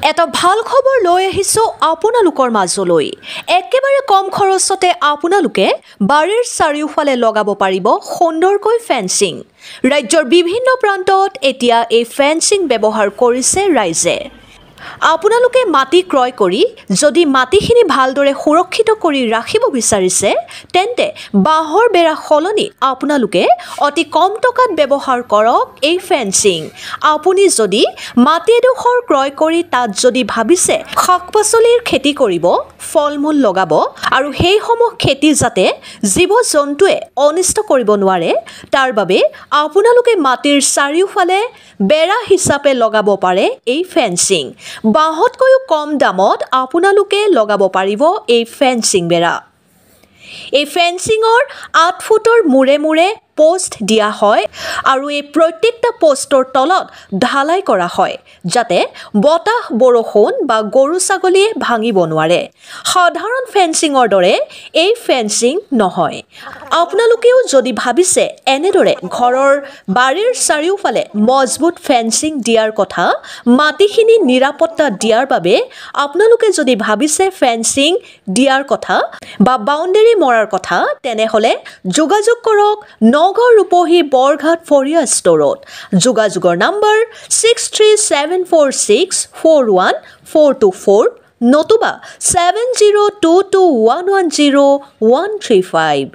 এটা ভাল খবৰ লৈ আহিছোঁ আপোনালোকৰ মাজলৈ। একেবাৰে কম খৰচতে আপোনালোকে বাৰীৰ চাৰিওফালে লগাব পাৰিব সুন্দৰকৈ ফেন্সিং। ৰাজ্যৰ বিভিন্ন প্ৰান্তত এতিয়া এই ফেন্সিং ব্যৱহাৰ কৰিছে ৰাইজে। আপোনালোকে মাটি ক্ৰয় কৰি যদি মাটিখিনি ভালদৰে সুৰক্ষিত কৰি ৰাখিব বিচাৰিছে তেন্তে বাঁহৰ বেৰা সলনি আপোনালোকে অতি কম টকাত ব্যৱহাৰ কৰক এই ফেন্সিং। আপুনি যদি মাটি এডোখৰ ক্ৰয় কৰি তাত যদি ভাবিছে শাক-পাচলিৰ খেতি কৰিব, ফল-মূল লগাব আৰু সেইসমূহ খেতি যাতে জীৱ-জন্তুৱে অনিষ্ট কৰিব নোৱাৰে তাৰ বাবে আপোনালোকে মাটিৰ চাৰিওফালে বেৰা হিচাপে লগাব পাৰে এই ফেন্সিং। বাঁহতকৈও কম দামত আপোনালোকে লগাব পাৰিব এই ফেন্সিং বেৰা। এই ফেন্সিঙৰ 8 ফুটৰ মূৰে মূৰে পোষ্ট দিয়া হয় আৰু এই প্ৰত্যেকটা পোষ্টৰ তলত ঢালাই কৰা হয় যাতে বতাহ বৰষুণ বা গৰু ছাগলীয়ে ভাঙিব নোৱাৰে। সাধাৰণ ফেন্সিঙৰ দৰে এই ফেন্সিং নহয়। আপোনালোকেও যদি ভাবিছে এনেদৰে ঘৰৰ বাৰীৰ চাৰিওফালে মজবুত ফেন্সিং দিয়াৰ কথা, মাটিখিনি নিৰাপত্তা দিয়াৰ বাবে আপোনালোকে যদি ভাবিছে ফেন্সিং দিয়াৰ কথা বা বাউণ্ডেৰী মৰাৰ কথা তেনেহ'লে যোগাযোগ কৰক নগাঁও ৰূপহী বৰঘাট ফৰিয়া ষ্ট'ৰত। যোগাযোগৰ নম্বৰ 6374641424 নতুবা 7022110135।